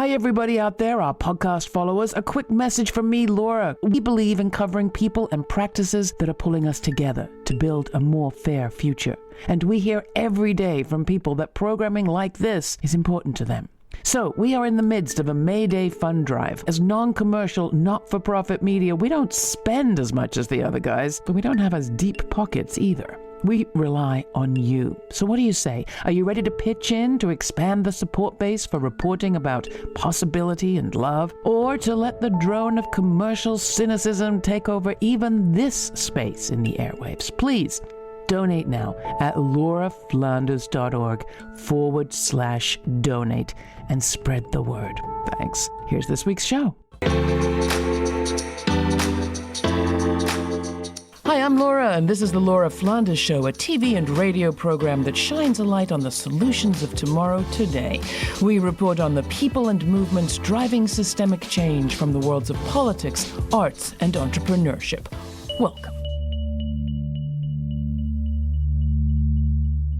Hi, everybody out there, our podcast followers. A quick message from me, Laura. We believe in covering people and practices that are pulling us together to build a more fair future. And we hear every day from people that programming like this is important to them. So we are in the midst of a May Day fund drive. As non-commercial, not-for-profit media, we don't spend as much as the other guys, but we don't have as deep pockets either. We rely on you. So what do you say? Are you ready to pitch in to expand the support base for reporting about possibility and love? Or to let the drone of commercial cynicism take over even this space in the airwaves? Please donate now at lauraflanders.org/donate and spread the word. Thanks. Here's this week's show. Hi, I'm Laura, and this is the Laura Flanders Show, a TV and radio program that shines a light on the solutions of tomorrow today. We report on the people and movements driving systemic change from the worlds of politics, arts, and entrepreneurship. Welcome.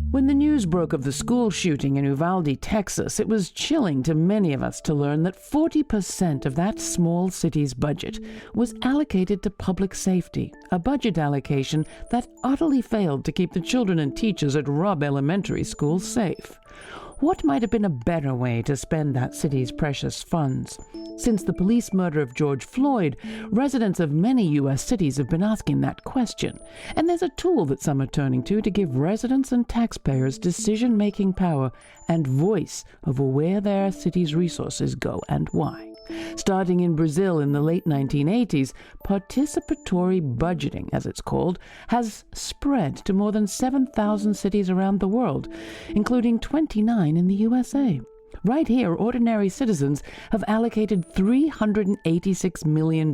When the news broke of the school shooting in Uvalde, Texas, it was chilling to many of us to learn that 40% of that small city's budget was allocated to public safety, a budget allocation that utterly failed to keep the children and teachers at Robb Elementary school safe. What might have been a better way to spend that city's precious funds? Since the police murder of George Floyd, residents of many U.S. cities have been asking that question. And there's a tool that some are turning to give residents and taxpayers decision-making power and voice over where their city's resources go and why. Starting in Brazil in the late 1980s, participatory budgeting, as it's called, has spread to more than 7,000 cities around the world, including 29 in the USA. Right here, ordinary citizens have allocated $386 million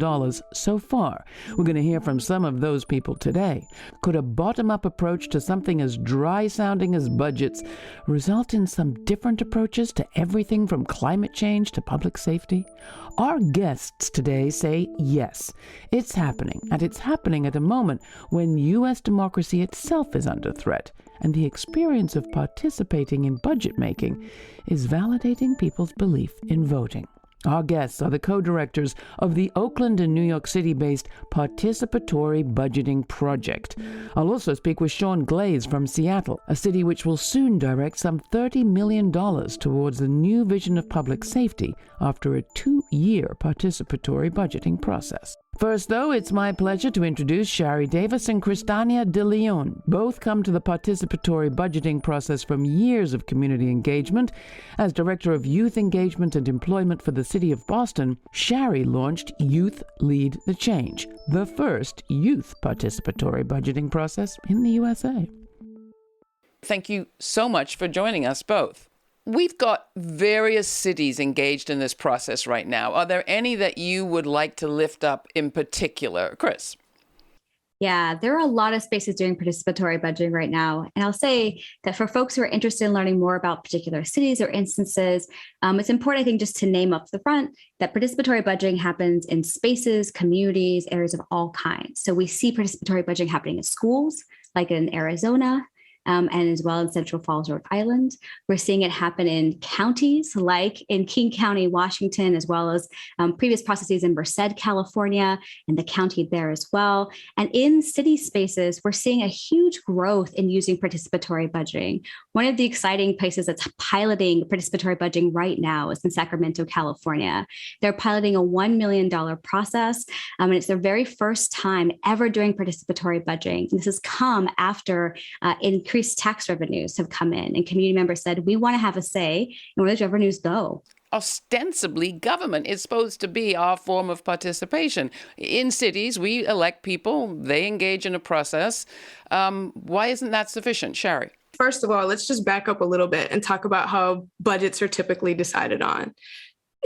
so far. We're going to hear from some of those people today. Could a bottom-up approach to something as dry-sounding as budgets result in some different approaches to everything from climate change to public safety? Our guests today say yes, it's happening, and it's happening at a moment when U.S. democracy itself is under threat, and the experience of participating in budget making is validating people's belief in voting. Our guests are the co-directors of the Oakland and New York City-based Participatory Budgeting Project. I'll also speak with Shaun Glaze from Seattle, a city which will soon direct some $30 million towards a new vision of public safety after a 2-year participatory budgeting process. First, though, it's my pleasure to introduce Shari Davis and Kristania de Leon. Both come to the participatory budgeting process from years of community engagement. As Director of Youth Engagement and Employment for the City of Boston, Shari launched Youth Lead the Change, the first youth participatory budgeting process in the USA. Thank you so much for joining us both. We've got various cities engaged in this process right now. Are there any that you would like to lift up in particular? Chris? Yeah, there are a lot of spaces doing participatory budgeting right now. And I'll say that for folks who are interested in learning more about particular cities or instances, it's important, I think, just to name up the front that participatory budgeting happens in spaces, communities, areas of all kinds. So we see participatory budgeting happening in schools, like in Arizona, and as well in Central Falls, Rhode Island. We're seeing it happen in counties like in King County, Washington, as well as previous processes in Merced, California, and the county there as well. And in city spaces, we're seeing a huge growth in using participatory budgeting. One of the exciting places that's piloting participatory budgeting right now is in Sacramento, California. They're piloting a $1 million process, and it's their very first time ever doing participatory budgeting. And this has come after increased tax revenues have come in, and community members said, we want to have a say in where those revenues go. Ostensibly, government is supposed to be our form of participation. In cities, we elect people, they engage in a process. Why isn't that sufficient? Shari? First of all, let's just back up a little bit and talk about how budgets are typically decided on.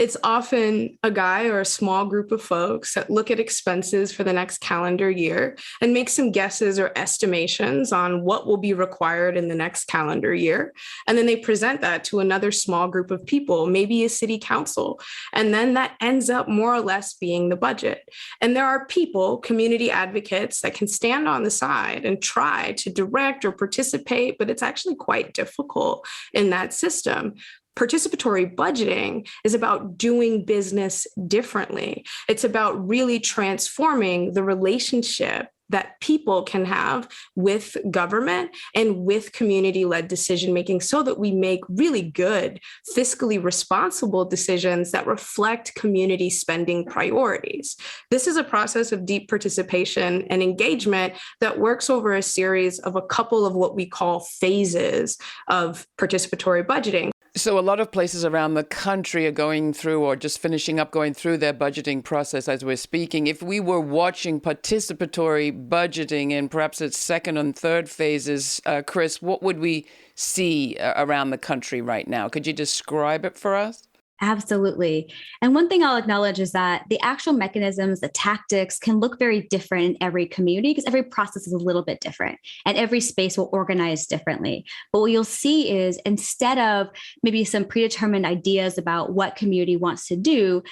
It's often a guy or a small group of folks that look at expenses for the next calendar year and make some guesses or estimations on what will be required in the next calendar year. And then they present that to another small group of people, maybe a city council. And then that ends up more or less being the budget. And there are people, community advocates, that can stand on the side and try to direct or participate, but it's actually quite difficult in that system. Participatory budgeting is about doing business differently. It's about really transforming the relationship that people can have with government and with community-led decision-making so that we make really good, fiscally responsible decisions that reflect community spending priorities. This is a process of deep participation and engagement that works over a series of a couple of what we call phases of participatory budgeting. So a lot of places around the country are going through or just finishing up going through their budgeting process as we're speaking. If we were watching participatory budgeting in perhaps its second and third phases, Chris, what would we see around the country right now? Could you describe it for us? Absolutely. And one thing I'll acknowledge is that the actual mechanisms, the tactics can look very different in every community because every process is a little bit different and every space will organize differently. But what you'll see is instead of maybe some predetermined ideas about what community wants to do,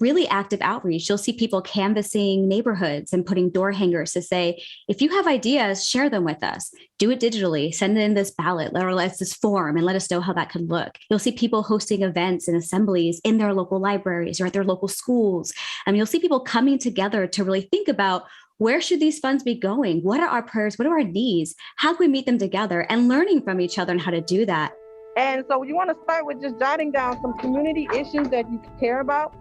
really active outreach. You'll see people canvassing neighborhoods and putting door hangers to say, if you have ideas, share them with us. Do it digitally, send in this ballot or let's this form and let us know how that could look. You'll see people hosting events and assemblies in their local libraries or at their local schools. You'll see people coming together to really think about where should these funds be going? What are our prayers? What are our needs? How can we meet them together and learning from each other on how to do that? And so you want to start with just jotting down some community issues that you care about.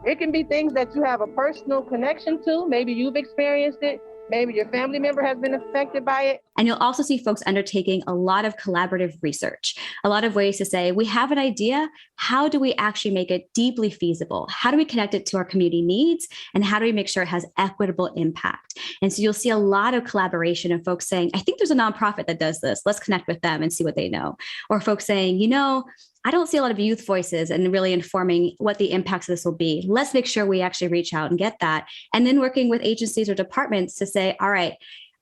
It can be things that you have a personal connection to. Maybe you've experienced it. Maybe your family member has been affected by it. And you'll also see folks undertaking a lot of collaborative research, a lot of ways to say, we have an idea. How do we actually make it deeply feasible? How do we connect it to our community needs? And how do we make sure it has equitable impact? And so you'll see a lot of collaboration of folks saying, I think there's a nonprofit that does this. Let's connect with them and see what they know. Or folks saying, I don't see a lot of youth voices and really informing what the impacts of this will be. Let's make sure we actually reach out and get that. And then working with agencies or departments to say, all right,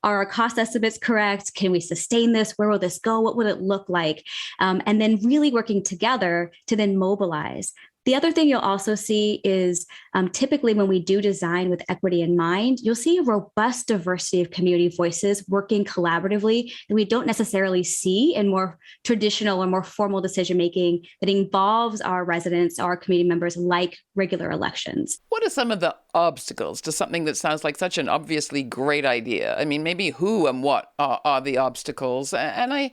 are our cost estimates correct? Can we sustain this? Where will this go? What would it look like? And then really working together to then mobilize. The other thing you'll also see is typically when we do design with equity in mind, you'll see a robust diversity of community voices working collaboratively that we don't necessarily see in more traditional or more formal decision-making that involves our residents, our community members, like regular elections. What are some of the obstacles to something that sounds like such an obviously great idea? I mean, maybe who and what are the obstacles? And I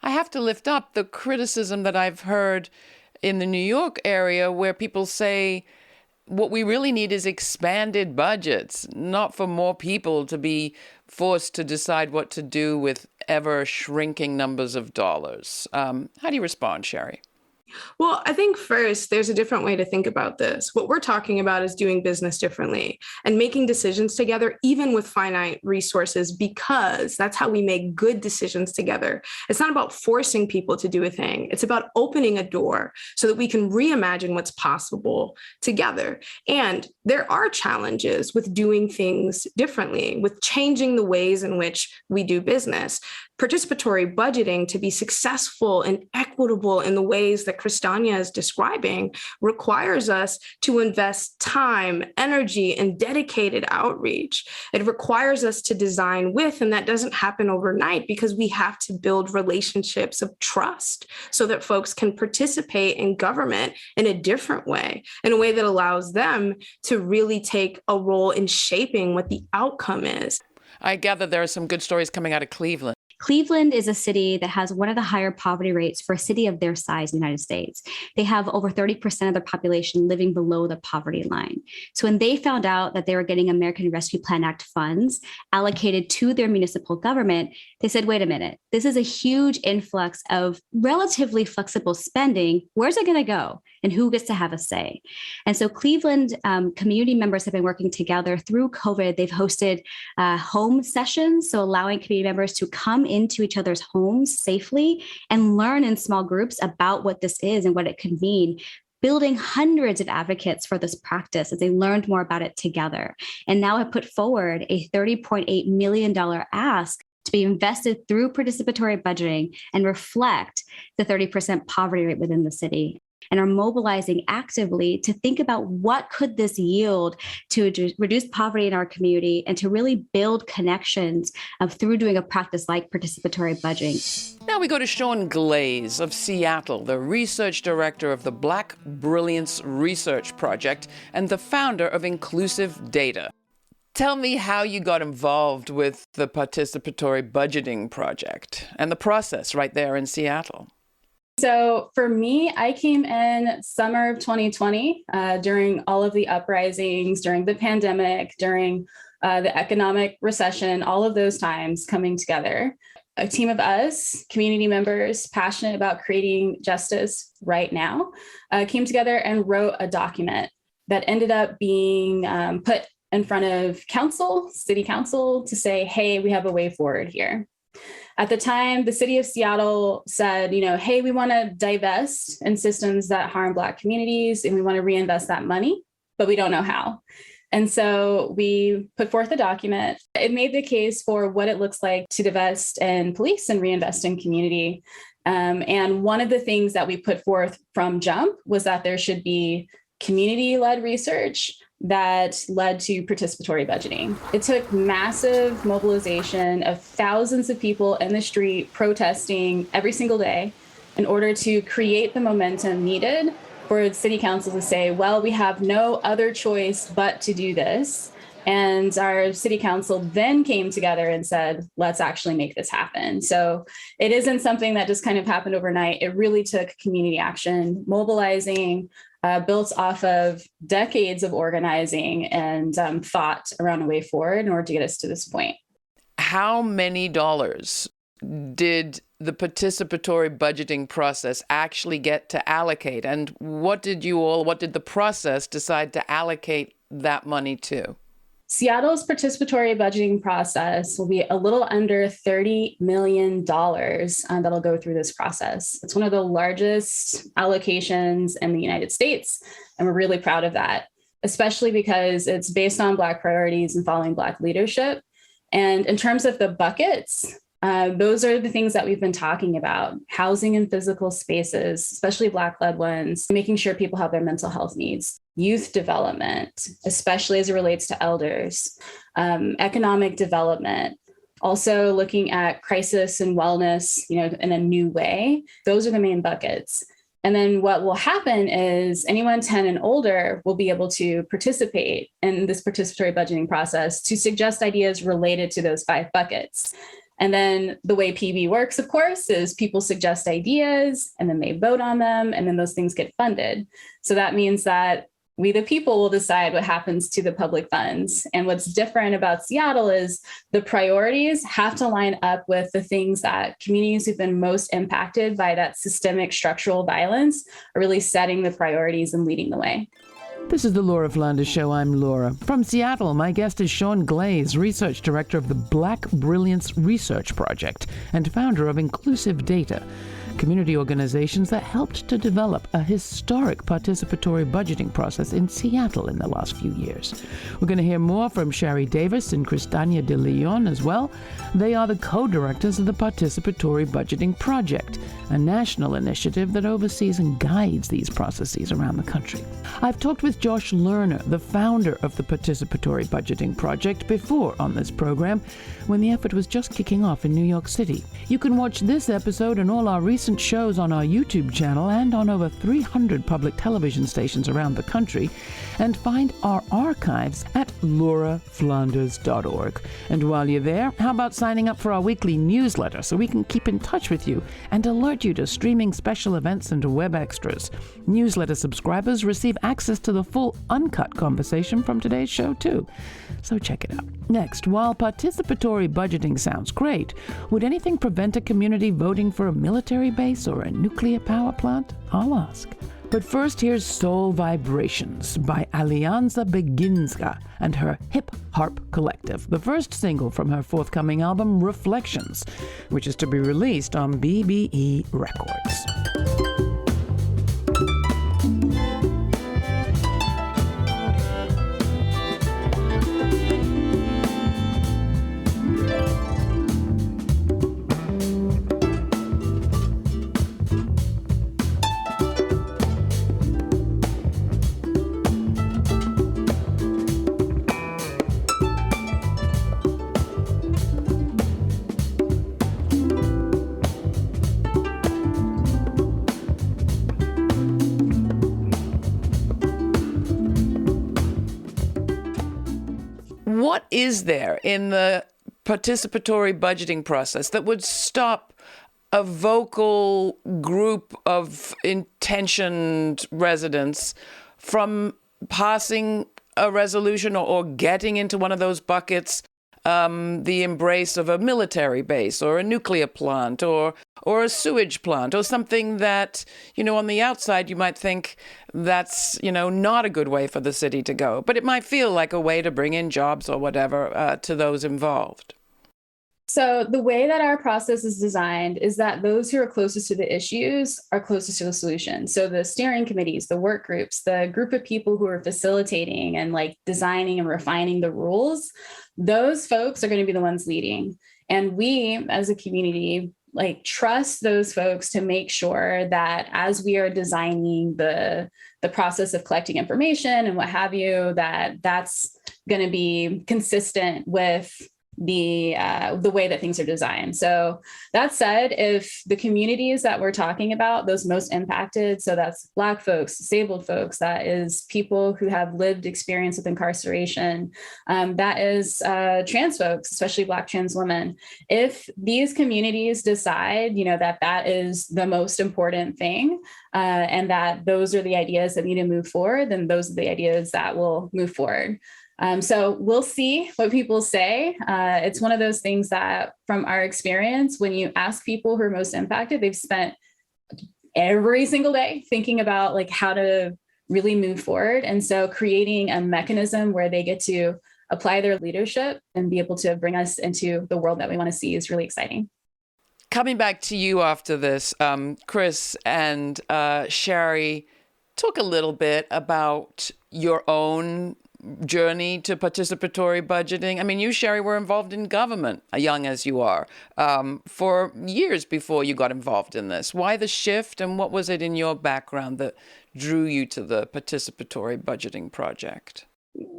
have to lift up the criticism that I've heard in the New York area where people say what we really need is expanded budgets, not for more people to be forced to decide what to do with ever shrinking numbers of dollars. How do you respond, Shari? Well, I think first, there's a different way to think about this. What we're talking about is doing business differently and making decisions together, even with finite resources, because that's how we make good decisions together. It's not about forcing people to do a thing. It's about opening a door so that we can reimagine what's possible together. And there are challenges with doing things differently, with changing the ways in which we do business. Participatory budgeting, to be successful and equitable in the ways that Kristania is describing, requires us to invest time, energy, and dedicated outreach. It requires us to design with, and that doesn't happen overnight because we have to build relationships of trust so that folks can participate in government in a different way, in a way that allows them to really take a role in shaping what the outcome is. I gather there are some good stories coming out of Cleveland. Cleveland is a city that has one of the higher poverty rates for a city of their size in the United States. They have over 30% of their population living below the poverty line. So when they found out that they were getting American Rescue Plan Act funds allocated to their municipal government, they said, wait a minute, this is a huge influx of relatively flexible spending. Where's it going to go? And who gets to have a say? And so Cleveland community members have been working together through COVID. They've hosted home sessions, so allowing community members to come into each other's homes safely and learn in small groups about what this is and what it could mean, building hundreds of advocates for this practice as they learned more about it together. And now have put forward a $30.8 million ask to be invested through participatory budgeting and reflect the 30% poverty rate within the city. and are mobilizing actively to think about what could this yield to reduce poverty in our community and to really build connections through doing a practice like participatory budgeting. Now we go to Shaun Glaze of Seattle, the research director of the Black Brilliance Research Project and the founder of Inclusive Data. Tell me how you got involved with the Participatory Budgeting Project and the process right there in Seattle. So for me, I came in summer of 2020 during all of the uprisings, during the pandemic, during the economic recession, all of those times coming together. A team of us, community members, passionate about creating justice right now, came together and wrote a document that ended up being put in front of council, city council, to say, hey, we have a way forward here. At the time, the city of Seattle said, hey, we want to divest in systems that harm Black communities, and we want to reinvest that money, but we don't know how. And so we put forth a document. It made the case for what it looks like to divest in police and reinvest in community. And one of the things that we put forth from jump was that there should be community-led research that led to participatory budgeting. It took massive mobilization of thousands of people in the street protesting every single day in order to create the momentum needed for the city council to say, well, we have no other choice but to do this. And our city council then came together and said, let's actually make this happen. So it isn't something that just kind of happened overnight. It really took community action, mobilizing, built off of decades of organizing and thought around a way forward in order to get us to this point. How many dollars did the participatory budgeting process actually get to allocate? And what did the process decide to allocate that money to? Seattle's participatory budgeting process will be a little under $30 million that'll go through this process. It's one of the largest allocations in the United States, and we're really proud of that, especially because it's based on Black priorities and following Black leadership. And in terms of the buckets, those are the things that we've been talking about: housing and physical spaces, especially Black-led ones, making sure people have their mental health needs, youth development, especially as it relates to elders, economic development, also looking at crisis and wellness, in a new way. Those are the main buckets. And then what will happen is anyone 10 and older will be able to participate in this participatory budgeting process to suggest ideas related to those 5 buckets. And then the way PB works, of course, is people suggest ideas and then they vote on them and then those things get funded. So that means that we, the people, will decide what happens to the public funds. And what's different about Seattle is the priorities have to line up with the things that communities who've been most impacted by that systemic structural violence are really setting the priorities and leading the way. This is the Laura Flanders Show. I'm Laura. From Seattle, my guest is Shaun Glaze, research director of the Black Brilliance Research Project and founder of Inclusive Data, community organizations that helped to develop a historic participatory budgeting process in Seattle in the last few years. We're going to hear more from Shari Davis and Kristania de Leon as well. They are the co-directors of the Participatory Budgeting Project, a national initiative that oversees and guides these processes around the country. I've talked with Josh Lerner, the founder of the Participatory Budgeting Project, before on this program when the effort was just kicking off in New York City. You can watch this episode and all our recent shows on our YouTube channel and on over 300 public television stations around the country, and find our archives at lauraflanders.org. And while you're there, how about signing up for our weekly newsletter so we can keep in touch with you and alert you to streaming special events and web extras. Newsletter subscribers receive access to the full uncut conversation from today's show too. So check it out. Next, while participatory budgeting sounds great, would anything prevent a community voting for a military base or a nuclear power plant? I'll ask. But first, here's Soul Vibrations by Alianza Beginska and her Hip Harp Collective, the first single from her forthcoming album, Reflections, which is to be released on BBE Records. what is there in the participatory budgeting process that would stop a vocal group of intentioned residents from passing a resolution or getting into one of those buckets, the embrace of a military base or a nuclear plant or a sewage plant or something that, on the outside you might think that's, not a good way for the city to go, but it might feel like a way to bring in jobs or whatever to those involved? So the way that our process is designed is that those who are closest to the issues are closest to the solution. So the steering committees, the work groups, the group of people who are facilitating and designing and refining the rules, those folks are going to be the ones leading. And we as a community trust those folks to make sure that as we are designing the process of collecting information and what have you, that's going to be consistent with the way that things are designed. So that said, if the communities that we're talking about, those most impacted, so that's Black folks, disabled folks, that is people who have lived experience with incarceration, that is trans folks, especially Black trans women. If these communities decide, that is the most important thing, and that those are the ideas that need to move forward, then those are the ideas that will move forward. So we'll see what people say. It's one of those things that from our experience, when you ask people who are most impacted, they've spent every single day thinking about how to really move forward. And so creating a mechanism where they get to apply their leadership and be able to bring us into the world that we want to see is really exciting. Coming back to you after this, Chris and Shari, talk a little bit about your own journey to participatory budgeting. I mean, you, Shari, were involved in government, young as you are, for years before you got involved in this. Why the shift, and what was it in your background that drew you to the Participatory Budgeting Project?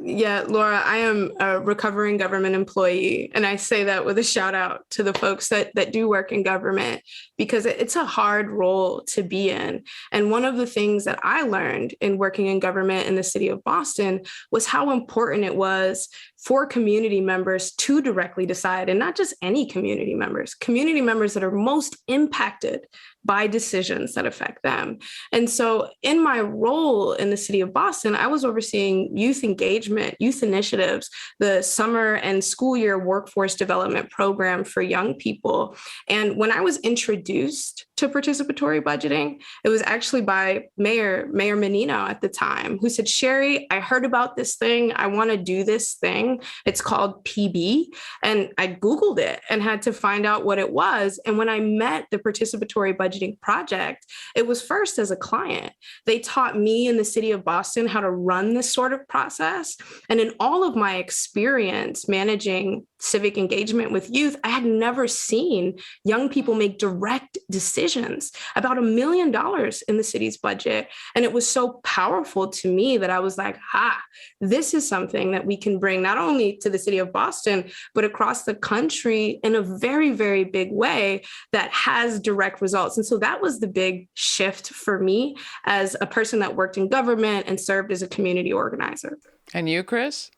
Yeah, Laura, I am a recovering government employee, and I say that with a shout out to the folks that do work in government, because it's a hard role to be in. And one of the things that I learned in working in government in the city of Boston was how important it was for community members to directly decide, and not just any community members that are most impacted by decisions that affect them. And so in my role in the city of Boston, I was overseeing youth engagement, youth initiatives, the summer and school year workforce development program for young people. And when I was introduced to participatory budgeting, it was actually by Mayor Menino at the time, who said, Shari, I heard about this thing. I want to do this thing. It's called PB. And I Googled it and had to find out what it was. And when I met the Participatory Budgeting Project, it was first as a client. They taught me in the city of Boston how to run this sort of process. And in all of my experience managing civic engagement with youth, I had never seen young people make direct decisions about $1 million in the city's budget. And it was so powerful to me that I was like, this is something that we can bring not only to the city of Boston, but across the country in a very, very big way that has direct results. And so that was the big shift for me as a person that worked in government and served as a community organizer. And you, Chris?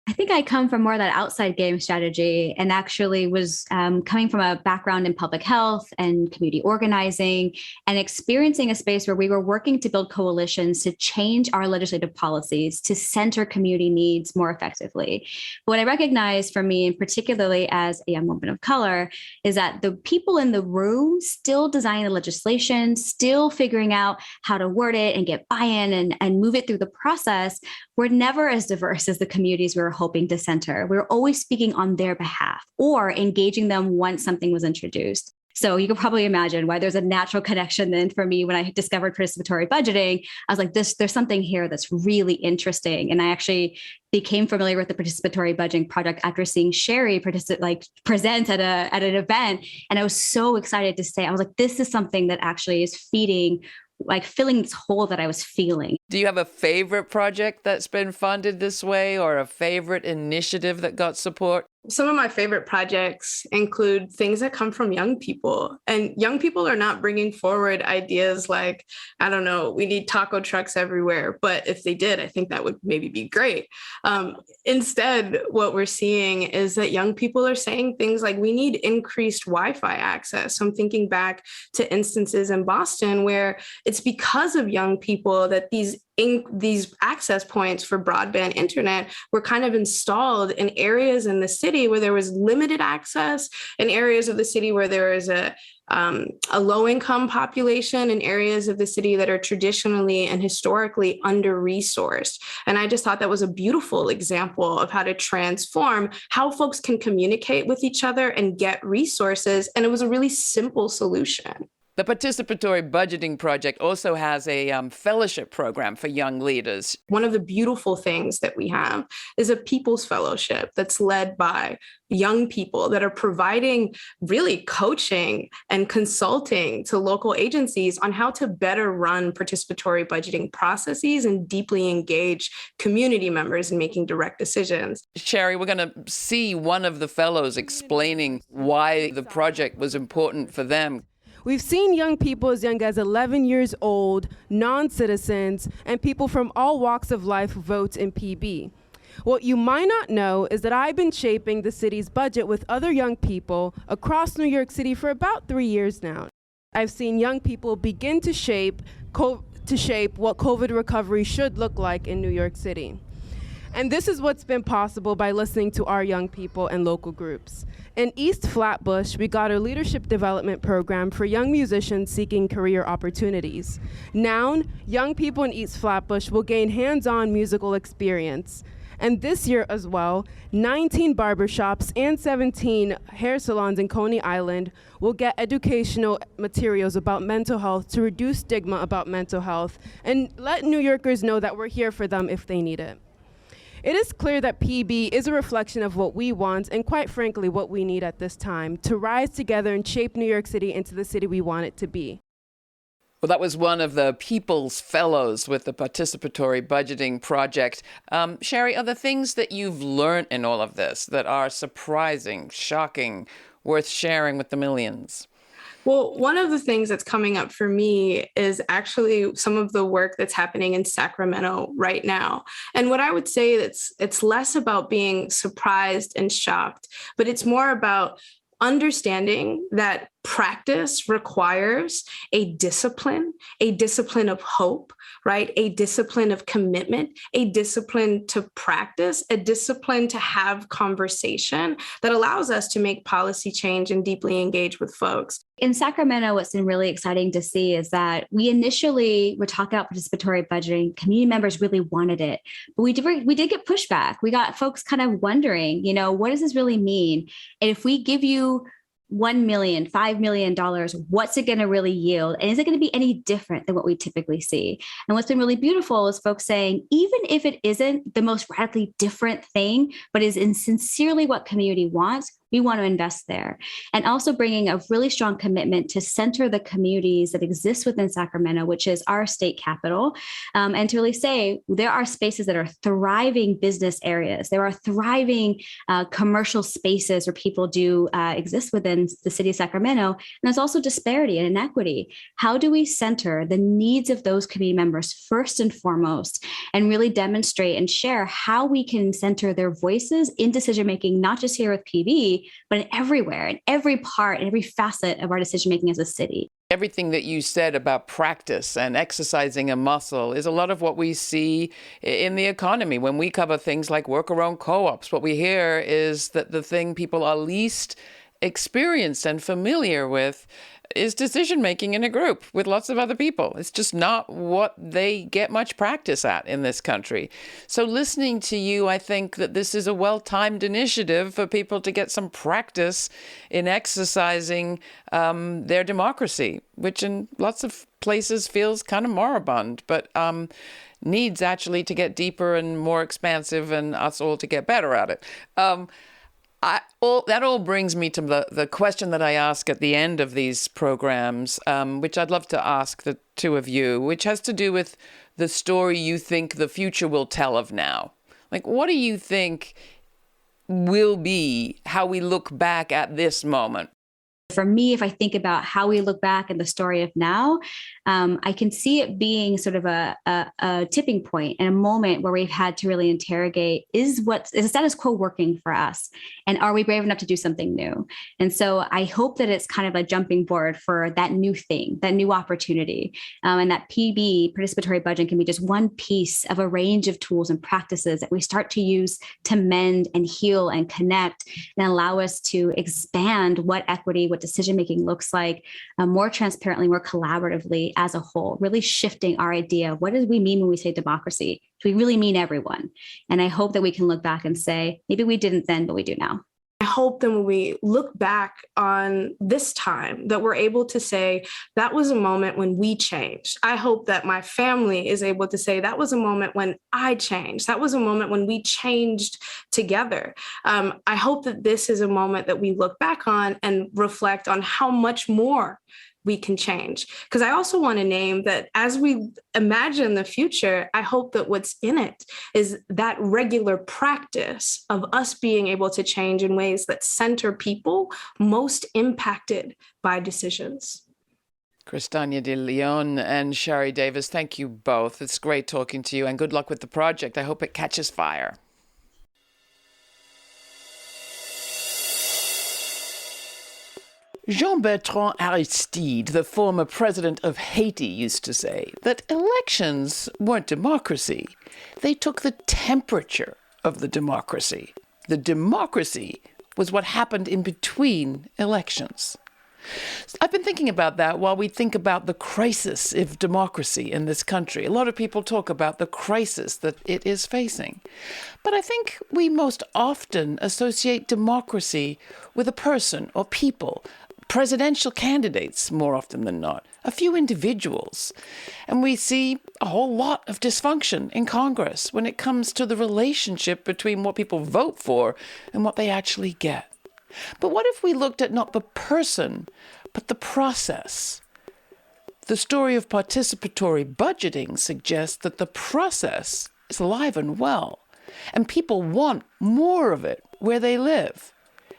I think I come from more of that outside game strategy, and actually was coming from a background in public health and community organizing, and experiencing a space where we were working to build coalitions to change our legislative policies to center community needs more effectively. But what I recognize for me, and particularly as a young woman of color, is that the people in the room still designing the legislation, still figuring out how to word it and get buy-in and move it through the process, were never as diverse as the communities we were hoping to center. We were always speaking on their behalf or engaging them once something was introduced. So you can probably imagine why there's a natural connection then for me when I discovered participatory budgeting. I was like, there's something here that's really interesting. And I actually became familiar with the Participatory Budgeting Project after seeing Shari present at an event. And I was so excited to say, I was like, this is something that actually is filling this hole that I was feeling. Do you have a favorite project that's been funded this way, or a favorite initiative that got support? Some of my favorite projects include things that come from young people. And young people are not bringing forward ideas like, I don't know, we need taco trucks everywhere. But if they did, I think that would maybe be great. Instead, what we're seeing is that young people are saying things like, we need increased Wi-Fi access. So I'm thinking back to instances in Boston where it's because of young people that these access points for broadband internet were kind of installed in areas in the city where there was limited access, in areas of the city where there is a low-income population, in areas of the city that are traditionally and historically under-resourced. And I just thought that was a beautiful example of how to transform how folks can communicate with each other and get resources. And it was a really simple solution. The Participatory Budgeting Project also has a fellowship program for young leaders. One of the beautiful things that we have is a People's Fellowship that's led by young people that are providing really coaching and consulting to local agencies on how to better run participatory budgeting processes and deeply engage community members in making direct decisions. Shari, we're going to see one of the fellows explaining why the project was important for them. We've seen young people as young as 11 years old, non-citizens, and people from all walks of life vote in PB. What you might not know is that I've been shaping the city's budget with other young people across New York City for about 3 years now. I've seen young people begin to shape what COVID recovery should look like in New York City. And this is what's been possible by listening to our young people and local groups. In East Flatbush, we got a leadership development program for young musicians seeking career opportunities. Now, young people in East Flatbush will gain hands-on musical experience. And this year as well, 19 barbershops and 17 hair salons in Coney Island will get educational materials about mental health to reduce stigma about mental health and let New Yorkers know that we're here for them if they need it. It is clear that PB is a reflection of what we want and, quite frankly, what we need at this time to rise together and shape New York City into the city we want it to be. Well, that was one of the People's Fellows with the Participatory Budgeting Project. Shari, are there things that you've learned in all of this that are surprising, shocking, worth sharing with the millions? Well, one of the things that's coming up for me is actually some of the work that's happening in Sacramento right now. And what I would say it's less about being surprised and shocked, but it's more about understanding that practice requires a discipline of hope, right? A discipline of commitment, a discipline to practice, a discipline to have conversation that allows us to make policy change and deeply engage with folks. In Sacramento, what's been really exciting to see is that we initially were talking about participatory budgeting. Community members really wanted it, but we did get pushback. We got folks kind of wondering, what does this really mean? And if we give you $1 million, $5 million, what's it going to really yield? And is it going to be any different than what we typically see? And what's been really beautiful is folks saying, even if it isn't the most radically different thing, but is sincerely what community wants, we want to invest there. And also bringing a really strong commitment to center the communities that exist within Sacramento, which is our state capital, and to really say there are spaces that are thriving business areas. There are thriving commercial spaces where people do exist within the city of Sacramento. And there's also disparity and inequity. How do we center the needs of those community members first and foremost, and really demonstrate and share how we can center their voices in decision-making, not just here with PB, but everywhere, in every part, in every facet of our decision-making as a city. Everything that you said about practice and exercising a muscle is a lot of what we see in the economy. When we cover things like worker-owned co-ops, what we hear is that the thing people are least experienced and familiar with is decision-making in a group with lots of other people. It's just not what they get much practice at in this country. So listening to you, I think that this is a well-timed initiative for people to get some practice in exercising their democracy, which in lots of places feels kind of moribund, but needs actually to get deeper and more expansive and us all to get better at it. That all brings me to the question that I ask at the end of these programs, which I'd love to ask the two of you, which has to do with the story you think the future will tell of now. Like, what do you think will be how we look back at this moment? For me, if I think about how we look back in the story of now, I can see it being sort of a tipping point and a moment where we've had to really interrogate, is the status quo working for us? And are we brave enough to do something new? And so I hope that it's kind of a jumping board for that new thing, that new opportunity. And that PB, participatory budgeting, can be just one piece of a range of tools and practices that we start to use to mend and heal and connect and allow us to expand what equity, what decision-making looks like more transparently, more collaboratively as a whole, really shifting our idea of what do we mean when we say democracy? Do we really mean everyone? And I hope that we can look back and say, maybe we didn't then, but we do now. I hope that when we look back on this time, that we're able to say, that was a moment when we changed. I hope that my family is able to say, that was a moment when I changed. That was a moment when we changed together. I hope that this is a moment that we look back on and reflect on how much more we can change. Because I also want to name that as we imagine the future, I hope that what's in it is that regular practice of us being able to change in ways that center people most impacted by decisions. Kristania de Leon and Shari Davis, thank you both. It's great talking to you, and good luck with the project. I hope it catches fire. Jean-Bertrand Aristide, the former president of Haiti, used to say that elections weren't democracy. They took the temperature of the democracy. The democracy was what happened in between elections. I've been thinking about that while we think about the crisis of democracy in this country. A lot of people talk about the crisis that it is facing. But I think we most often associate democracy with a person or people, presidential candidates more often than not, a few individuals. And we see a whole lot of dysfunction in Congress when it comes to the relationship between what people vote for and what they actually get. But what if we looked at not the person, but the process? The story of participatory budgeting suggests that the process is alive and well, and people want more of it where they live.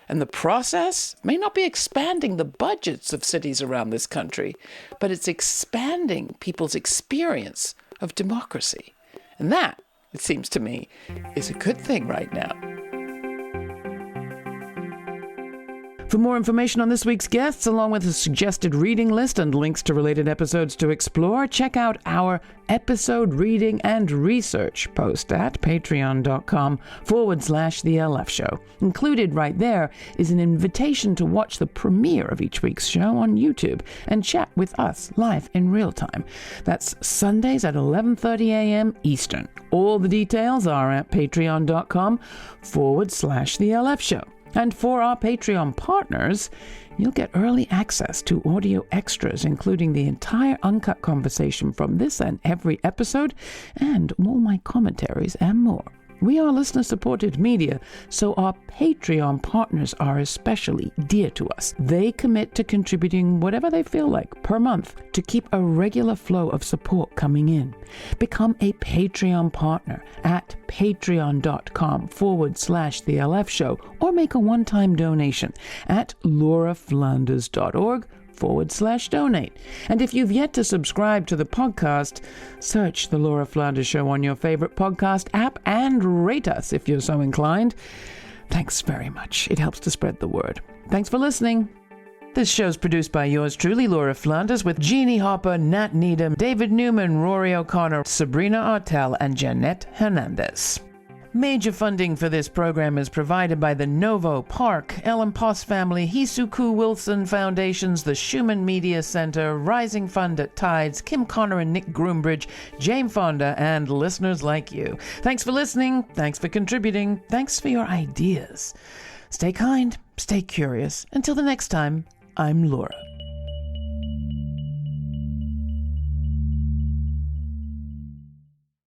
And the process may not be expanding the budgets of cities around this country, but it's expanding people's experience of democracy. And that, it seems to me, is a good thing right now. For more information on this week's guests, along with a suggested reading list and links to related episodes to explore, check out our episode reading and research post at patreon.com/The LF Show. Included right there is an invitation to watch the premiere of each week's show on YouTube and chat with us live in real time. That's Sundays at 11:30 a.m. Eastern. All the details are at patreon.com/The LF Show. And for our Patreon partners, you'll get early access to audio extras, including the entire uncut conversation from this and every episode, and all my commentaries and more. We are listener-supported media, so our Patreon partners are especially dear to us. They commit to contributing whatever they feel like per month to keep a regular flow of support coming in. Become a Patreon partner at patreon.com/The LF Show, or make a one-time donation at lauraflanders.org/donate. And if you've yet to subscribe to the podcast, search The Laura Flanders Show on your favorite podcast app and rate us if you're so inclined. Thanks very much. It helps to spread the word. Thanks for listening. This show's produced by yours truly, Laura Flanders, with Jeannie Hopper, Nat Needham, David Newman, Rory O'Connor, Sabrina Artel, and Jeanette Hernandez. Major funding for this program is provided by the Novo, Park, Ellen Poss Family, Hisuku Wilson Foundations, the Schumann Media Center, Rising Fund at Tides, Kim Connor and Nick Groombridge, Jane Fonda, and listeners like you. Thanks for listening. Thanks for contributing. Thanks for your ideas. Stay kind. Stay curious. Until the next time, I'm Laura.